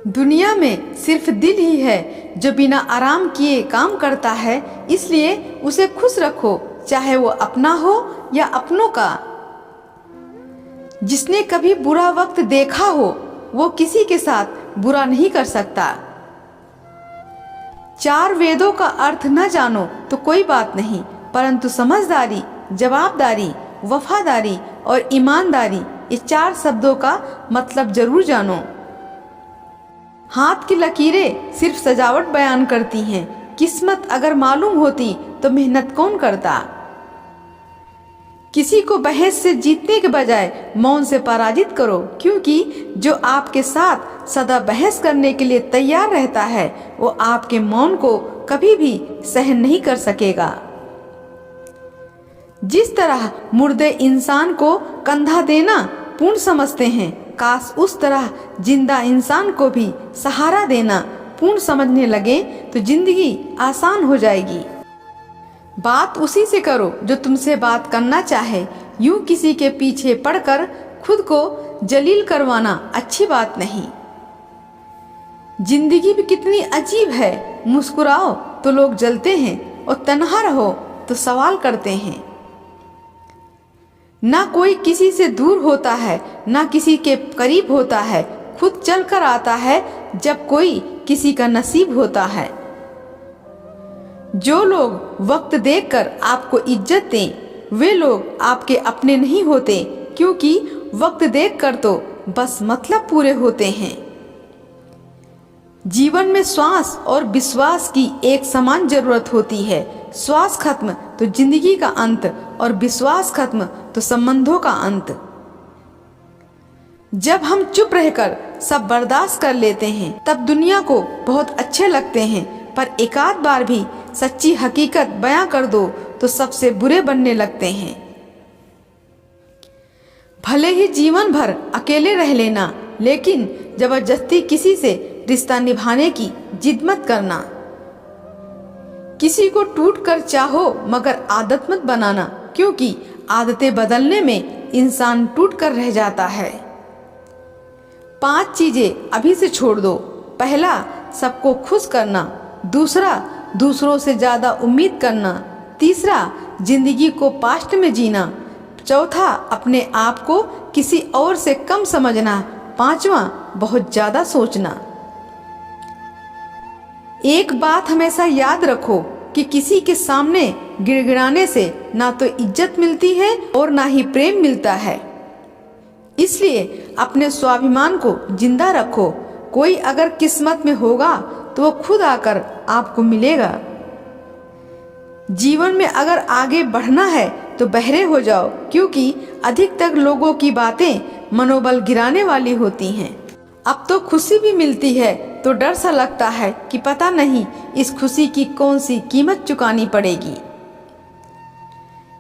दुनिया में सिर्फ दिल ही है जो बिना आराम किए काम करता है, इसलिए उसे खुश रखो, चाहे वो अपना हो या अपनों का। जिसने कभी बुरा वक्त देखा हो वो किसी के साथ बुरा नहीं कर सकता। चार वेदों का अर्थ न जानो तो कोई बात नहीं, परंतु समझदारी, जवाबदारी, वफादारी और ईमानदारी, ये चार शब्दों का मतलब जरूर जानो। हाथ की लकीरें सिर्फ सजावट बयान करती हैं, किस्मत अगर मालूम होती तो मेहनत कौन करता। किसी को बहस से जीतने के बजाय मौन से पराजित करो, क्योंकि जो आपके साथ सदा बहस करने के लिए तैयार रहता है वो आपके मौन को कभी भी सहन नहीं कर सकेगा। जिस तरह मुर्दे इंसान को कंधा देना पूर्ण समझते हैं, काश उस तरह जिंदा इंसान को भी सहारा देना पूर्ण समझने लगे तो जिंदगी आसान हो जाएगी। बात उसी से करो जो तुमसे बात करना चाहे, यूं किसी के पीछे पड़कर खुद को जलील करवाना अच्छी बात नहीं। जिंदगी भी कितनी अजीब है, मुस्कुराओ तो लोग जलते हैं और तन्हा रहो तो सवाल करते हैं। ना कोई किसी से दूर होता है, ना किसी के करीब होता है, खुद चल कर आता है जब कोई किसी का नसीब होता है। जो लोग वक्त देखकर आपको इज्जत दें वे लोग आपके अपने नहीं होते, क्योंकि वक्त देखकर तो बस मतलब पूरे होते हैं। जीवन में श्वास और विश्वास की एक समान जरूरत होती है। श्वास खत्म तो जिंदगी का अंत और विश्वास खत्म तो संबंधों का अंत। जब हम चुप रहकर सब बर्दाश्त कर लेते हैं तब दुनिया को बहुत अच्छे लगते हैं, पर एकाध बार भी सच्ची हकीकत बयां कर दो तो सबसे बुरे बनने लगते हैं। भले ही जीवन भर अकेले रह लेना, लेकिन जबरदस्ती किसी से रिश्ता निभाने की जिद मत करना। किसी को टूट कर चाहो मगर आदत मत बनाना, क्योंकि आदतें बदलने में इंसान टूट कर रह जाता है। 5 चीजें अभी से छोड़ दो। पहला, सबको खुश करना। दूसरा, दूसरों से ज्यादा उम्मीद करना। तीसरा, जिंदगी को पास्ट में जीना। चौथा, अपने आप को किसी और से कम समझना। पांचवा, बहुत ज्यादा सोचना। एक बात हमेशा याद रखो कि किसी के सामने गिड़गिड़ाने से ना तो इज्जत मिलती है और ना ही प्रेम मिलता है। इसलिए अपने स्वाभिमान को जिंदा रखो। कोई अगर किस्मत में होगा तो वो खुद आकर आपको मिलेगा। जीवन में अगर आगे बढ़ना है तो बहरे हो जाओ, क्योंकि अधिकतर लोगों की बातें मनोबल गिराने वाली होती हैं। अब तो खुशी भी मिलती है तो डर सा लगता है कि पता नहीं इस खुशी की कौन सी कीमत चुकानी पड़ेगी।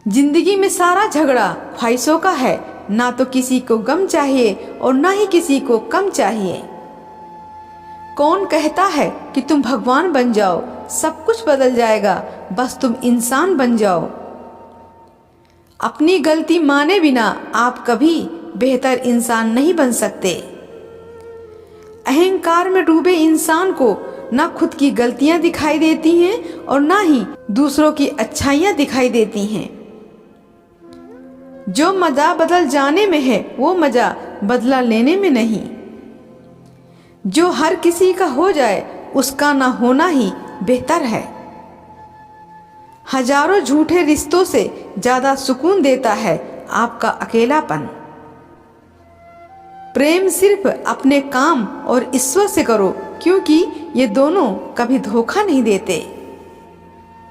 जिंदगी में सारा झगड़ा ख्वाहिशों का है, ना तो किसी को गम चाहिए और ना ही किसी को कम चाहिए। कौन कहता है कि तुम भगवान बन जाओ, सब कुछ बदल जाएगा, बस तुम इंसान बन जाओ। अपनी गलती माने बिना आप कभी बेहतर इंसान नहीं बन सकते। अहंकार में डूबे इंसान को ना खुद की गलतियां दिखाई देती हैं और ना ही दूसरों की अच्छाइयां दिखाई देती हैं। जो मजा बदल जाने में है वो मजा बदला लेने में नहीं। जो हर किसी का हो जाए उसका ना होना ही बेहतर है। हजारों झूठे रिश्तों से ज्यादा सुकून देता है आपका अकेलापन। प्रेम सिर्फ अपने काम और ईश्वर से करो, क्योंकि ये दोनों कभी धोखा नहीं देते।